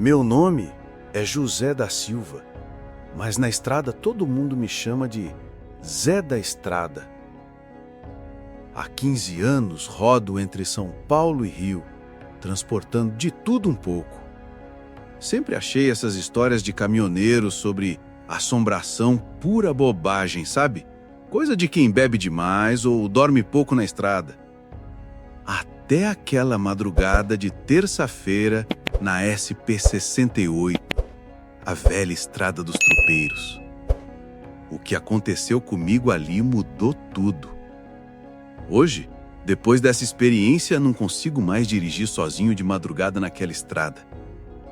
Meu nome é José da Silva, mas na estrada todo mundo me chama de Zé da Estrada. Há 15 anos rodo entre São Paulo e Rio, transportando de tudo um pouco. Sempre achei essas histórias de caminhoneiros sobre assombração pura bobagem, sabe? Coisa de quem bebe demais ou dorme pouco na estrada. Até aquela madrugada de terça-feira na SP-68, a velha estrada dos tropeiros. O que aconteceu comigo ali mudou tudo. Hoje, depois dessa experiência, não consigo mais dirigir sozinho de madrugada naquela estrada.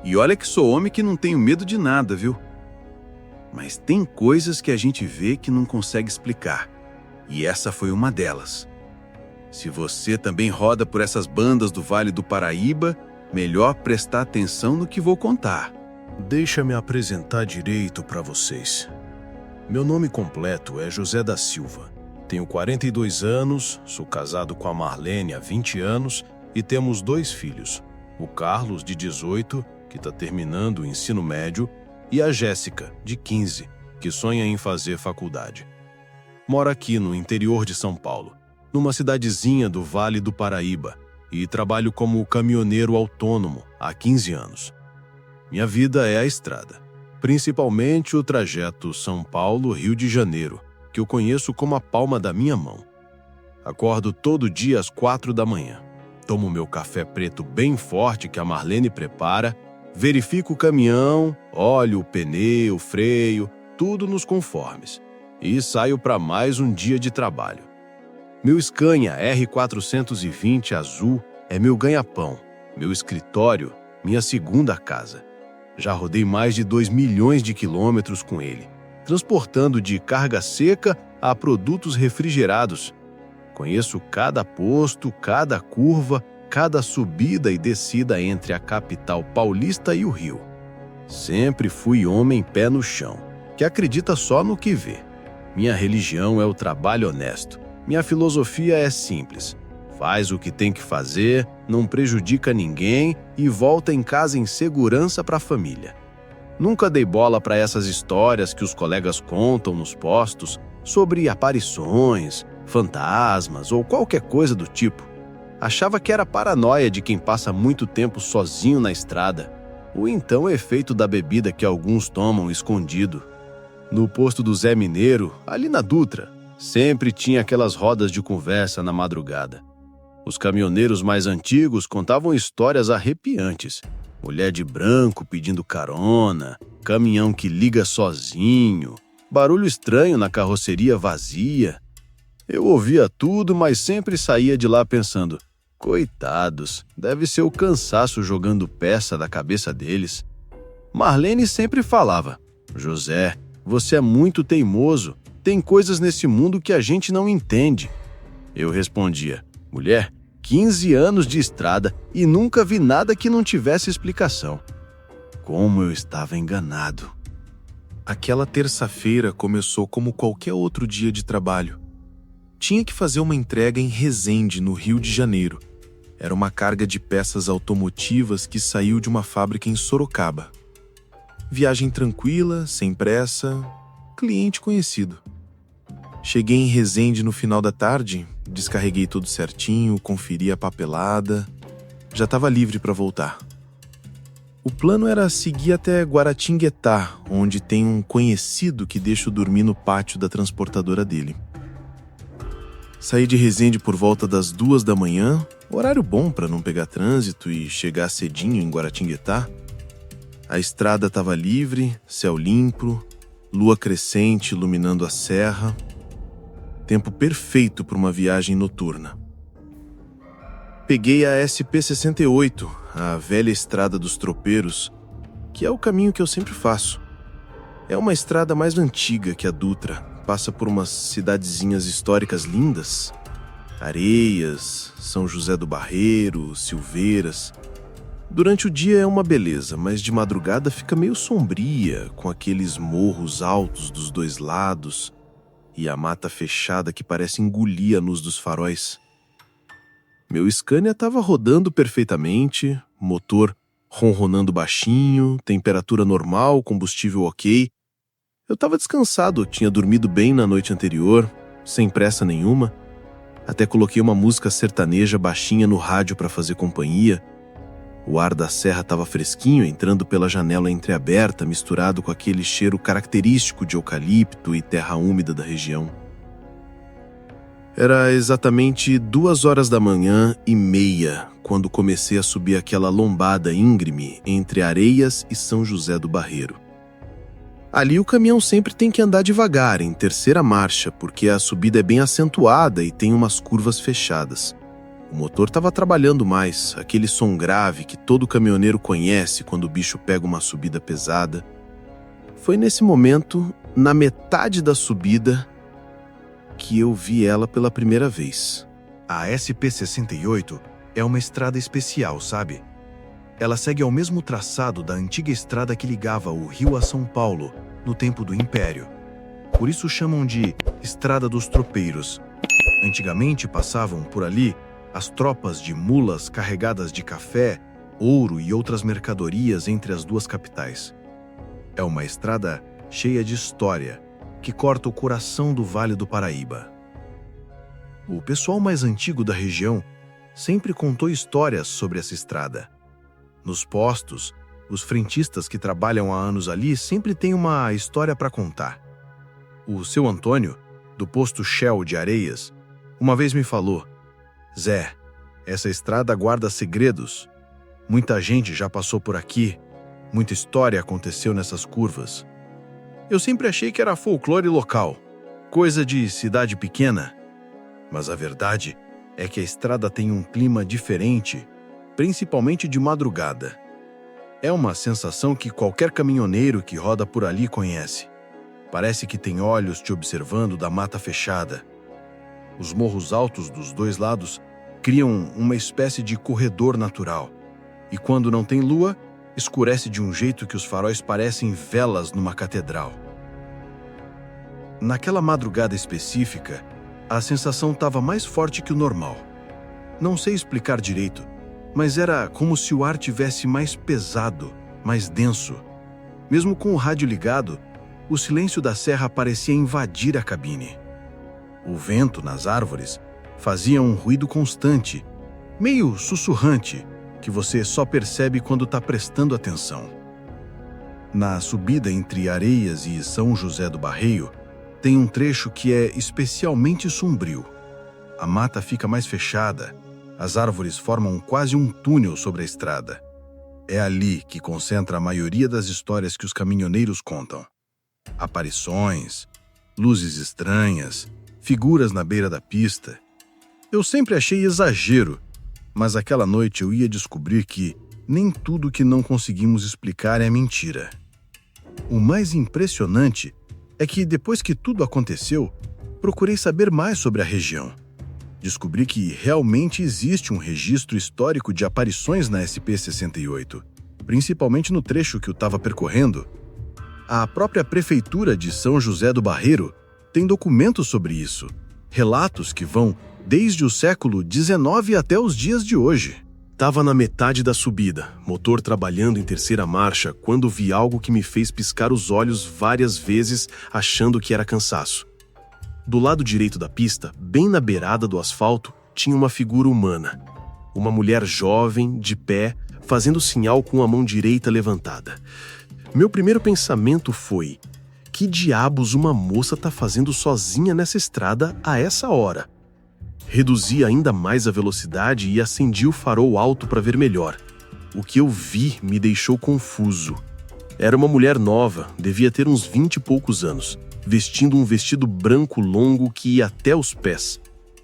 E olha que sou homem que não tenho medo de nada, viu? Mas tem coisas que a gente vê que não consegue explicar. E essa foi uma delas. Se você também roda por essas bandas do Vale do Paraíba, melhor prestar atenção no que vou contar. Deixa-me apresentar direito para vocês. Meu nome completo é José da Silva. Tenho 42 anos, sou casado com a Marlene há 20 anos e temos 2 filhos. O Carlos, de 18, que está terminando o ensino médio, e a Jéssica, de 15, que sonha em fazer faculdade. Moro aqui no interior de São Paulo, numa cidadezinha do Vale do Paraíba, e trabalho como caminhoneiro autônomo há 15 anos. Minha vida é a estrada, principalmente o trajeto São Paulo-Rio de Janeiro, que eu conheço como a palma da minha mão. Acordo todo dia às 4 da manhã, tomo meu café preto bem forte que a Marlene prepara, verifico o caminhão, olho o pneu, o freio, tudo nos conformes, e saio para mais um dia de trabalho. Meu Scania R420 azul é meu ganha-pão, meu escritório, minha segunda casa. Já rodei mais de 2 milhões de quilômetros com ele, transportando de carga seca a produtos refrigerados. Conheço cada posto, cada curva, cada subida e descida entre a capital paulista e o Rio. Sempre fui homem pé no chão, que acredita só no que vê. Minha religião é o trabalho honesto. Minha filosofia é simples. Faz o que tem que fazer, não prejudica ninguém e volta em casa em segurança para a família. Nunca dei bola para essas histórias que os colegas contam nos postos sobre aparições, fantasmas ou qualquer coisa do tipo. Achava que era paranoia de quem passa muito tempo sozinho na estrada, ou então o efeito da bebida que alguns tomam escondido. No posto do Zé Mineiro, ali na Dutra, sempre tinha aquelas rodas de conversa na madrugada. Os caminhoneiros mais antigos contavam histórias arrepiantes. Mulher de branco pedindo carona, caminhão que liga sozinho, barulho estranho na carroceria vazia. Eu ouvia tudo, mas sempre saía de lá pensando: coitados, deve ser o cansaço jogando peça da cabeça deles. Marlene sempre falava: José, você é muito teimoso, tem coisas nesse mundo que a gente não entende. Eu respondia: mulher, 15 anos de estrada e nunca vi nada que não tivesse explicação. Como eu estava enganado. Aquela terça-feira começou como qualquer outro dia de trabalho. Tinha que fazer uma entrega em Resende, no Rio de Janeiro. Era uma carga de peças automotivas que saiu de uma fábrica em Sorocaba. Viagem tranquila, sem pressa, cliente conhecido. Cheguei em Resende no final da tarde, descarreguei tudo certinho, conferi a papelada. Já estava livre para voltar. O plano era seguir até Guaratinguetá, onde tem um conhecido que deixo dormir no pátio da transportadora dele. Saí de Resende por volta das 2 da manhã, horário bom para não pegar trânsito e chegar cedinho em Guaratinguetá. A estrada estava livre, céu limpo, lua crescente iluminando a serra. Tempo perfeito para uma viagem noturna. Peguei a SP-68, a velha estrada dos tropeiros, que é o caminho que eu sempre faço. É uma estrada mais antiga que a Dutra, passa por umas cidadezinhas históricas lindas. Areias, São José do Barreiro, Silveiras. Durante o dia é uma beleza, mas de madrugada fica meio sombria, com aqueles morros altos dos 2 lados e a mata fechada que parece engolir a luz dos faróis. Meu Scania estava rodando perfeitamente, motor ronronando baixinho, temperatura normal, combustível ok. Eu estava descansado, tinha dormido bem na noite anterior, sem pressa nenhuma. Até coloquei uma música sertaneja baixinha no rádio para fazer companhia. O ar da serra estava fresquinho, entrando pela janela entreaberta, misturado com aquele cheiro característico de eucalipto e terra úmida da região. Era exatamente 2h30 quando comecei a subir aquela lombada íngreme entre Areias e São José do Barreiro. Ali o caminhão sempre tem que andar devagar, em terceira marcha, porque a subida é bem acentuada e tem umas curvas fechadas. O motor estava trabalhando mais, aquele som grave que todo caminhoneiro conhece quando o bicho pega uma subida pesada. Foi nesse momento, na metade da subida, que eu vi ela pela primeira vez. A SP-68 é uma estrada especial, sabe? Ela segue ao mesmo traçado da antiga estrada que ligava o Rio a São Paulo, no tempo do Império. Por isso chamam de Estrada dos Tropeiros. Antigamente passavam por ali as tropas de mulas carregadas de café, ouro e outras mercadorias entre as duas capitais. É uma estrada cheia de história, que corta o coração do Vale do Paraíba. O pessoal mais antigo da região sempre contou histórias sobre essa estrada. Nos postos, os frentistas que trabalham há anos ali sempre têm uma história para contar. O seu Antônio, do posto Shell de Areias, uma vez me falou: Zé, essa estrada guarda segredos. Muita gente já passou por aqui, muita história aconteceu nessas curvas. Eu sempre achei que era folclore local, coisa de cidade pequena. Mas a verdade é que a estrada tem um clima diferente, principalmente de madrugada. É uma sensação que qualquer caminhoneiro que roda por ali conhece. Parece que tem olhos te observando da mata fechada. Os morros altos dos dois lados criam uma espécie de corredor natural. E quando não tem lua, escurece de um jeito que os faróis parecem velas numa catedral. Naquela madrugada específica, a sensação estava mais forte que o normal. Não sei explicar direito, mas era como se o ar tivesse mais pesado, mais denso. Mesmo com o rádio ligado, o silêncio da serra parecia invadir a cabine. O vento nas árvores fazia um ruído constante, meio sussurrante, que você só percebe quando está prestando atenção. Na subida entre Areias e São José do Barreiro, tem um trecho que é especialmente sombrio. A mata fica mais fechada, as árvores formam quase um túnel sobre a estrada. É ali que concentra a maioria das histórias que os caminhoneiros contam. Aparições, luzes estranhas, figuras na beira da pista. Eu sempre achei exagero, mas aquela noite eu ia descobrir que nem tudo que não conseguimos explicar é mentira. O mais impressionante é que depois que tudo aconteceu, procurei saber mais sobre a região. Descobri que realmente existe um registro histórico de aparições na SP-68, principalmente no trecho que eu estava percorrendo. A própria prefeitura de São José do Barreiro tem documentos sobre isso, relatos que vão desde o século XIX até os dias de hoje. Tava na metade da subida, motor trabalhando em terceira marcha, quando vi algo que me fez piscar os olhos várias vezes, achando que era cansaço. Do lado direito da pista, bem na beirada do asfalto, tinha uma figura humana. Uma mulher jovem, de pé, fazendo sinal com a mão direita levantada. Meu primeiro pensamento foi: que diabos uma moça tá fazendo sozinha nessa estrada a essa hora? Reduzi ainda mais a velocidade e acendi o farol alto para ver melhor. O que eu vi me deixou confuso. Era uma mulher nova, devia ter uns 20 e poucos anos, vestindo um vestido branco longo que ia até os pés.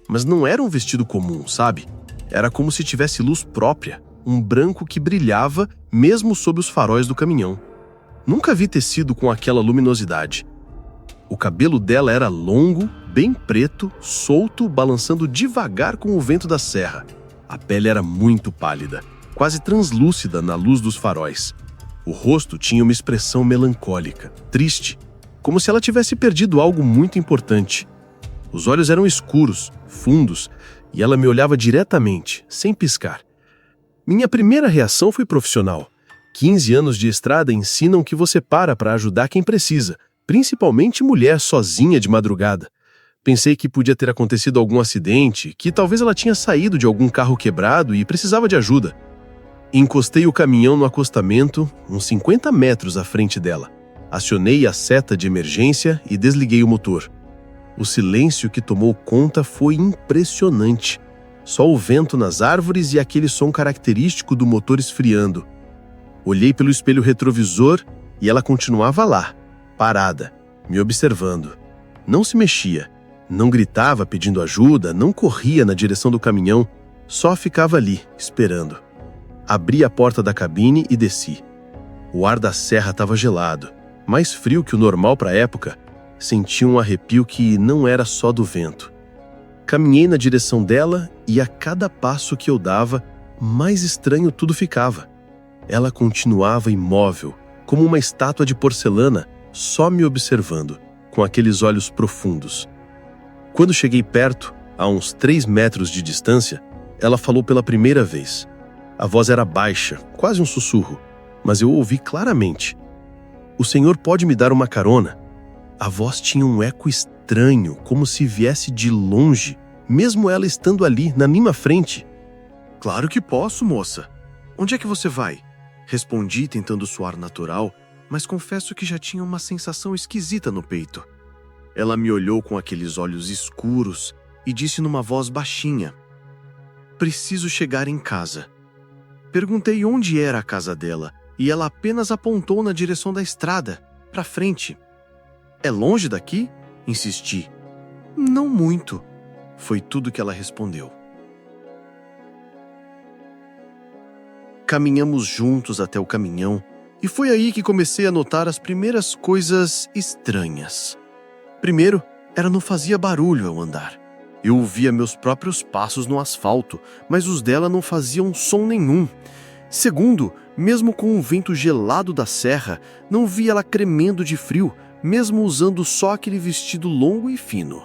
Mas não era um vestido comum, sabe? Era como se tivesse luz própria, um branco que brilhava mesmo sob os faróis do caminhão. Nunca vi tecido com aquela luminosidade. O cabelo dela era longo, bem preto, solto, balançando devagar com o vento da serra. A pele era muito pálida, quase translúcida na luz dos faróis. O rosto tinha uma expressão melancólica, triste, como se ela tivesse perdido algo muito importante. Os olhos eram escuros, fundos, e ela me olhava diretamente, sem piscar. Minha primeira reação foi profissional. 15 anos de estrada ensinam que você para ajudar quem precisa, principalmente mulher sozinha de madrugada. Pensei que podia ter acontecido algum acidente, que talvez ela tinha saído de algum carro quebrado e precisava de ajuda. Encostei o caminhão no acostamento, uns 50 metros à frente dela. Acionei a seta de emergência e desliguei o motor. O silêncio que tomou conta foi impressionante. Só o vento nas árvores e aquele som característico do motor esfriando. Olhei pelo espelho retrovisor e ela continuava lá, parada, me observando. Não se mexia, não gritava pedindo ajuda, não corria na direção do caminhão, só ficava ali, esperando. Abri a porta da cabine e desci. O ar da serra estava gelado, mais frio que o normal para a época. Senti um arrepio que não era só do vento. Caminhei na direção dela e a cada passo que eu dava, mais estranho tudo ficava. Ela continuava imóvel, como uma estátua de porcelana, só me observando, com aqueles olhos profundos. Quando cheguei perto, a uns 3 metros de distância, ela falou pela primeira vez. A voz era baixa, quase um sussurro, mas eu ouvi claramente. "O senhor pode me dar uma carona?" A voz tinha um eco estranho, como se viesse de longe, mesmo ela estando ali, na minha frente. "Claro que posso, moça. Onde é que você vai?" Respondi, tentando soar natural, mas confesso que já tinha uma sensação esquisita no peito. Ela me olhou com aqueles olhos escuros e disse numa voz baixinha: "Preciso chegar em casa." Perguntei onde era a casa dela e ela apenas apontou na direção da estrada, para frente. "É longe daqui?" Insisti. "Não muito." Foi tudo que ela respondeu. Caminhamos juntos até o caminhão e foi aí que comecei a notar as primeiras coisas estranhas. Primeiro, ela não fazia barulho ao andar. Eu ouvia meus próprios passos no asfalto, mas os dela não faziam som nenhum. Segundo, mesmo com o vento gelado da serra, não via ela tremendo de frio, mesmo usando só aquele vestido longo e fino.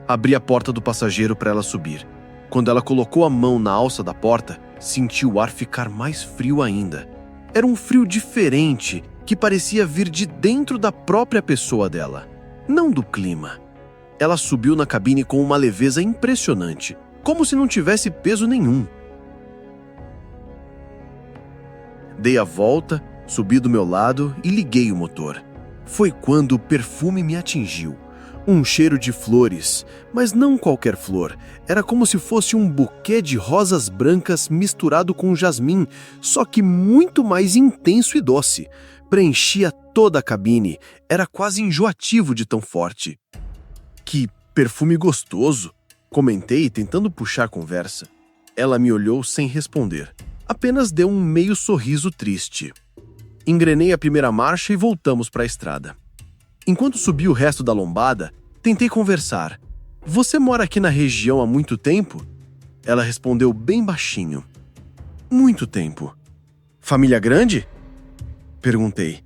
Abri a porta do passageiro para ela subir. Quando ela colocou a mão na alça da porta, senti o ar ficar mais frio ainda. Era um frio diferente, que parecia vir de dentro da própria pessoa dela, não do clima. Ela subiu na cabine com uma leveza impressionante, como se não tivesse peso nenhum. Dei a volta, subi do meu lado e liguei o motor. Foi quando o perfume me atingiu. Um cheiro de flores, mas não qualquer flor. Era como se fosse um buquê de rosas brancas misturado com jasmim, só que muito mais intenso e doce. Preenchia toda a cabine. Era quase enjoativo de tão forte. "Que perfume gostoso!" Comentei, tentando puxar conversa. Ela me olhou sem responder. Apenas deu um meio sorriso triste. Engrenei a primeira marcha e voltamos para a estrada. Enquanto subi o resto da lombada, tentei conversar. "Você mora aqui na região há muito tempo?" Ela respondeu bem baixinho. "Muito tempo." "Família grande?" Perguntei.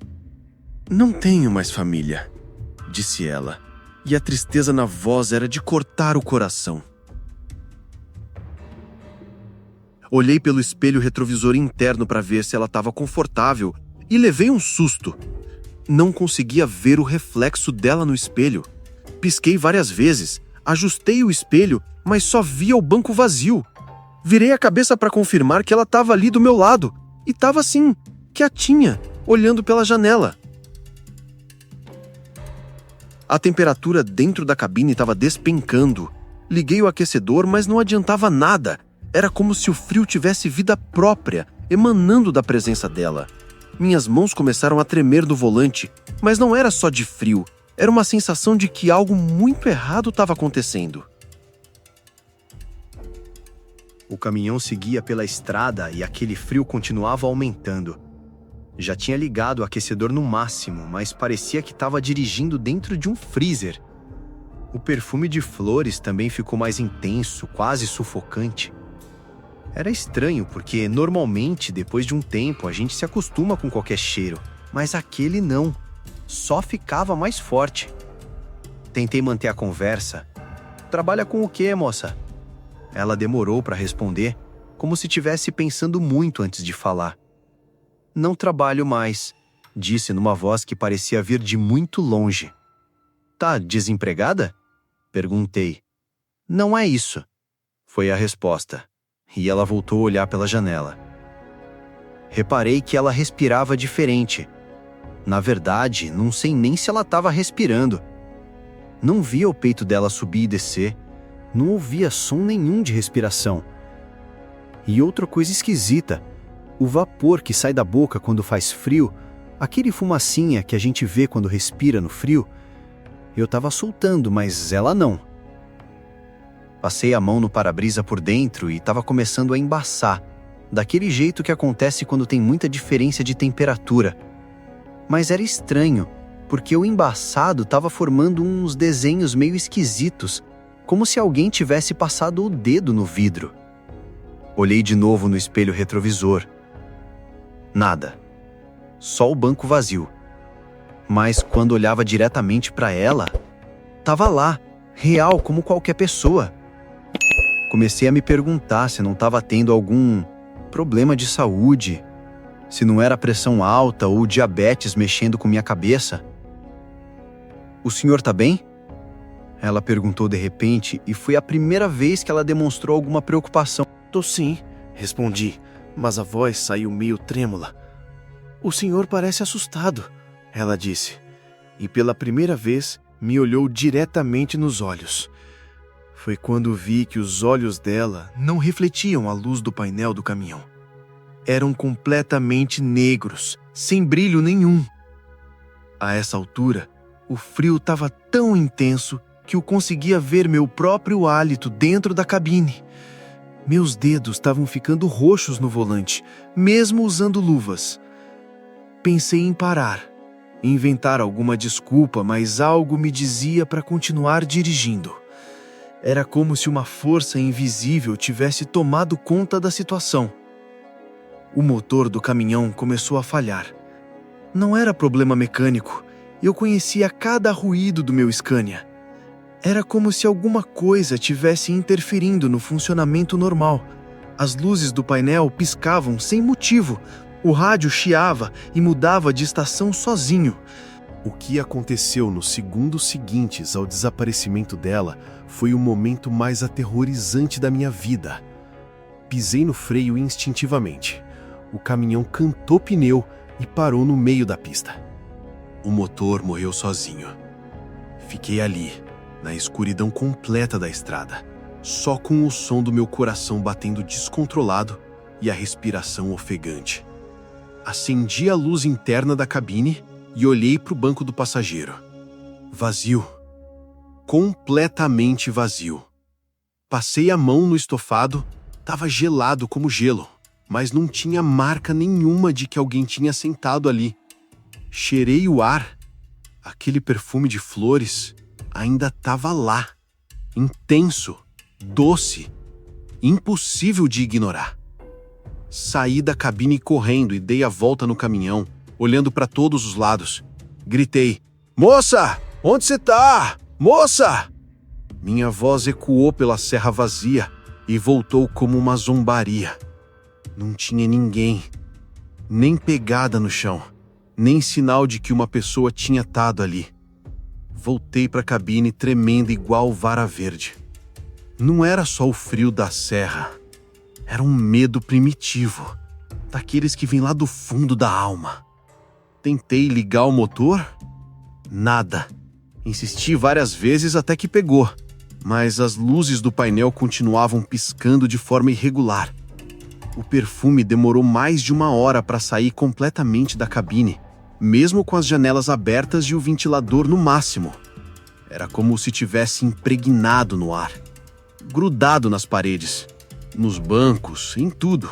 "Não tenho mais família", disse ela, e a tristeza na voz era de cortar o coração. Olhei pelo espelho retrovisor interno para ver se ela estava confortável e levei um susto. Não conseguia ver o reflexo dela no espelho. Pisquei várias vezes, ajustei o espelho, mas só via o banco vazio. Virei a cabeça para confirmar que ela estava ali do meu lado. E estava assim, quietinha, olhando pela janela. A temperatura dentro da cabine estava despencando. Liguei o aquecedor, mas não adiantava nada. Era como se o frio tivesse vida própria, emanando da presença dela. Minhas mãos começaram a tremer no volante, mas não era só de frio. Era uma sensação de que algo muito errado estava acontecendo. O caminhão seguia pela estrada e aquele frio continuava aumentando. Já tinha ligado o aquecedor no máximo, mas parecia que estava dirigindo dentro de um freezer. O perfume de flores também ficou mais intenso, quase sufocante. Era estranho, porque normalmente, depois de um tempo, a gente se acostuma com qualquer cheiro, mas aquele não. Só ficava mais forte. Tentei manter a conversa. "Trabalha com o quê, moça?" Ela demorou para responder. como se estivesse pensando muito antes de falar. Não trabalho mais, disse numa voz que parecia vir de muito longe. Tá desempregada? Perguntei. Não é isso, foi a resposta, e ela voltou a olhar pela janela. Reparei que ela respirava diferente. Na verdade, não sei nem se ela estava respirando. Não via o peito dela subir e descer, não ouvia som nenhum de respiração. E outra coisa esquisita, o vapor que sai da boca quando faz frio, aquele fumacinha que a gente vê quando respira no frio, eu estava soltando, mas ela não. Passei a mão no para-brisa por dentro e estava começando a embaçar, daquele jeito que acontece quando tem muita diferença de temperatura. Mas era estranho, porque o embaçado estava formando uns desenhos meio esquisitos, como se alguém tivesse passado o dedo no vidro. Olhei de novo no espelho retrovisor. Nada. Só o banco vazio. Mas quando olhava diretamente para ela, estava lá, real como qualquer pessoa. Comecei a me perguntar se não estava tendo algum problema de saúde, se não era pressão alta ou diabetes mexendo com minha cabeça. O senhor tá bem? Ela perguntou de repente e foi a primeira vez que ela demonstrou alguma preocupação. Tô sim, respondi, mas a voz saiu meio trêmula. O senhor parece assustado, ela disse, e pela primeira vez me olhou diretamente nos olhos. Foi quando vi que os olhos dela não refletiam a luz do painel do caminhão. Eram completamente negros, sem brilho nenhum. A essa altura, o frio estava tão intenso que eu conseguia ver meu próprio hálito dentro da cabine. Meus dedos estavam ficando roxos no volante, mesmo usando luvas. Pensei em parar, inventar alguma desculpa, mas algo me dizia para continuar dirigindo. Era como se uma força invisível tivesse tomado conta da situação. O motor do caminhão começou a falhar. Não era problema mecânico, eu conhecia cada ruído do meu Scania. Era como se alguma coisa estivesse interferindo no funcionamento normal. As luzes do painel piscavam sem motivo, o rádio chiava e mudava de estação sozinho. O que aconteceu nos segundos seguintes ao desaparecimento dela foi o momento mais aterrorizante da minha vida. Pisei no freio instintivamente. O caminhão cantou pneu e parou no meio da pista. O motor morreu sozinho. Fiquei ali, na escuridão completa da estrada, só com o som do meu coração batendo descontrolado e a respiração ofegante. Acendi a luz interna da cabine e olhei para o banco do passageiro. Vazio. Completamente vazio. Passei a mão no estofado, estava gelado como gelo, mas não tinha marca nenhuma de que alguém tinha sentado ali. Cheirei o ar. Aquele perfume de flores ainda estava lá. Intenso, doce, impossível de ignorar. Saí da cabine correndo e dei a volta no caminhão, olhando para todos os lados. Gritei: "Moça, onde você tá? Moça!" Minha voz ecoou pela serra vazia e voltou como uma zombaria. Não tinha ninguém, nem pegada no chão, nem sinal de que uma pessoa tinha estado ali. Voltei para a cabine tremendo igual vara verde. Não era só o frio da serra, era um medo primitivo, daqueles que vêm lá do fundo da alma. Tentei ligar o motor? Nada. Insisti várias vezes até que pegou, mas as luzes do painel continuavam piscando de forma irregular. O perfume demorou mais de 1 hora para sair completamente da cabine, mesmo com as janelas abertas e o ventilador no máximo. Era como se tivesse impregnado no ar, grudado nas paredes, nos bancos, em tudo.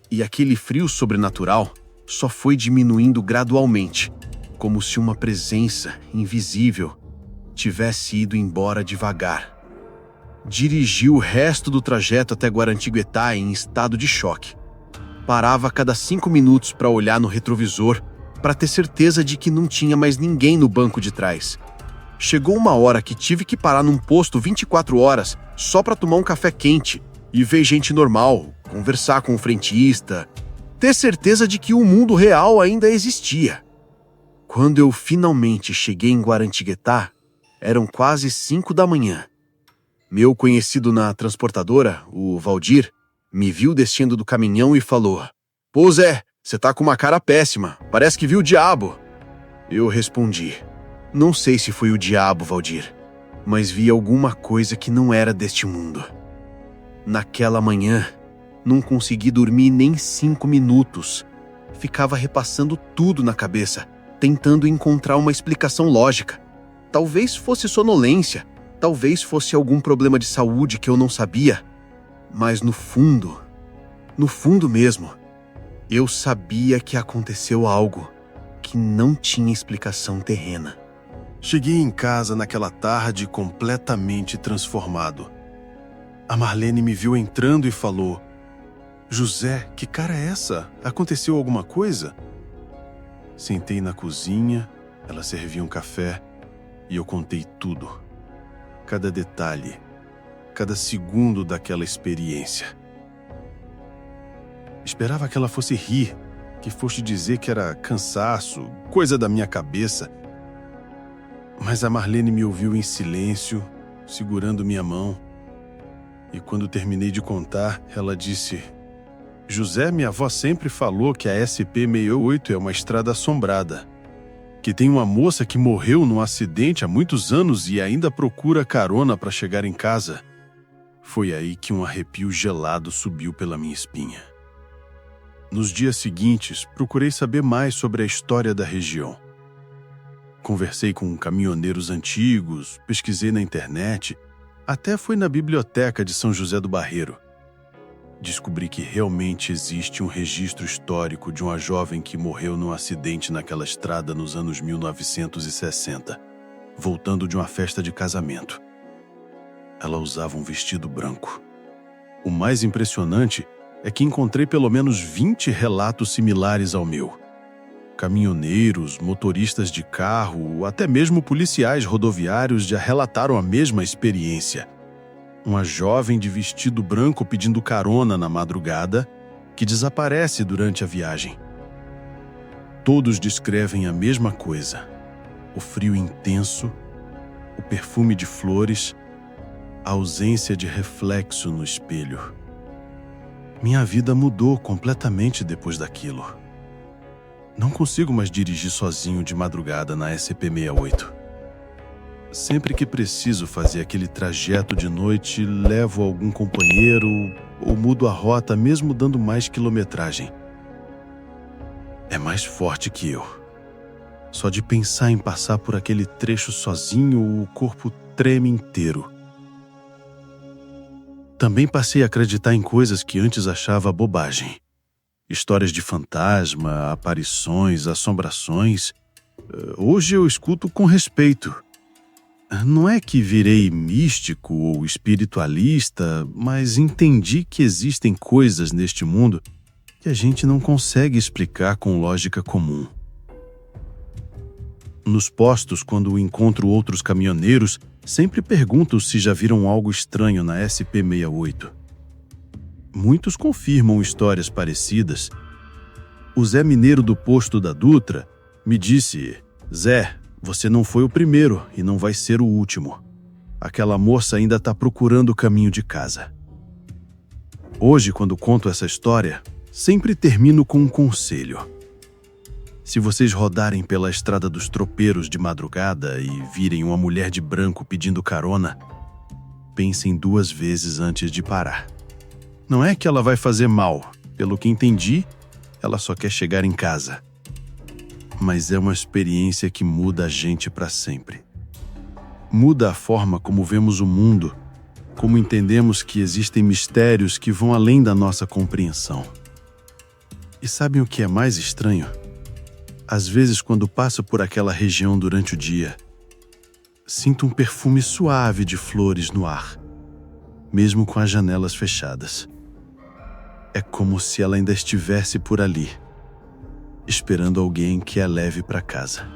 E aquele frio sobrenatural só foi diminuindo gradualmente, como se uma presença invisível tivesse ido embora devagar. Dirigi o resto do trajeto até Guaratinguetá em estado de choque. Parava a cada 5 minutos para olhar no retrovisor, para ter certeza de que não tinha mais ninguém no banco de trás. Chegou uma hora que tive que parar num posto 24 horas só para tomar um café quente, e ver gente normal, conversar com o frentista, ter certeza de que o mundo real ainda existia. Quando eu finalmente cheguei em Guaratinguetá, eram quase 5 da manhã. Meu conhecido na transportadora, o Valdir, me viu descendo do caminhão e falou: "Pô, Zé, você tá com uma cara péssima, parece que viu o diabo." Eu respondi: "Não sei se foi o diabo, Valdir, mas vi alguma coisa que não era deste mundo." Naquela manhã, não consegui dormir nem 5 minutos. Ficava repassando tudo na cabeça, tentando encontrar uma explicação lógica. Talvez fosse sonolência, talvez fosse algum problema de saúde que eu não sabia. Mas no fundo mesmo, eu sabia que aconteceu algo que não tinha explicação terrena. Cheguei em casa naquela tarde completamente transformado. A Marlene me viu entrando e falou: "José, que cara é essa? Aconteceu alguma coisa?" Sentei na cozinha, ela servia um café e eu contei tudo. Cada detalhe, cada segundo daquela experiência. Esperava que ela fosse rir, que fosse dizer que era cansaço, coisa da minha cabeça. Mas a Marlene me ouviu em silêncio, segurando minha mão. E quando terminei de contar, ela disse: "José, minha avó sempre falou que a SP-68 é uma estrada assombrada, que tem uma moça que morreu num acidente há muitos anos e ainda procura carona para chegar em casa." Foi aí que um arrepio gelado subiu pela minha espinha. Nos dias seguintes, procurei saber mais sobre a história da região. Conversei com caminhoneiros antigos, pesquisei na internet, até fui na biblioteca de São José do Barreiro. Descobri que realmente existe um registro histórico de uma jovem que morreu num acidente naquela estrada nos anos 1960, voltando de uma festa de casamento. Ela usava um vestido branco. O mais impressionante é que encontrei pelo menos 20 relatos similares ao meu. Caminhoneiros, motoristas de carro, até mesmo policiais rodoviários já relataram a mesma experiência. Uma jovem de vestido branco pedindo carona na madrugada, que desaparece durante a viagem. Todos descrevem a mesma coisa: o frio intenso, o perfume de flores, a ausência de reflexo no espelho. Minha vida mudou completamente depois daquilo. Não consigo mais dirigir sozinho de madrugada na SP-68. Sempre que preciso fazer aquele trajeto de noite, levo algum companheiro ou mudo a rota mesmo dando mais quilometragem. É mais forte que eu. Só de pensar em passar por aquele trecho sozinho, o corpo treme inteiro. Também passei a acreditar em coisas que antes achava bobagem. Histórias de fantasma, aparições, assombrações. Hoje eu escuto com respeito. Não é que virei místico ou espiritualista, mas entendi que existem coisas neste mundo que a gente não consegue explicar com lógica comum. Nos postos, quando encontro outros caminhoneiros, sempre pergunto se já viram algo estranho na SP-68. Muitos confirmam histórias parecidas. O Zé Mineiro do posto da Dutra me disse: "Zé, você não foi o primeiro e não vai ser o último. Aquela moça ainda está procurando o caminho de casa." Hoje, quando conto essa história, sempre termino com um conselho. Se vocês rodarem pela estrada dos tropeiros de madrugada e virem uma mulher de branco pedindo carona, pensem 2 vezes antes de parar. Não é que ela vai fazer mal. Pelo que entendi, ela só quer chegar em casa. Mas é uma experiência que muda a gente para sempre. Muda a forma como vemos o mundo, como entendemos que existem mistérios que vão além da nossa compreensão. E sabem o que é mais estranho? Às vezes, quando passo por aquela região durante o dia, sinto um perfume suave de flores no ar, mesmo com as janelas fechadas. É como se ela ainda estivesse por ali, esperando alguém que a leve para casa.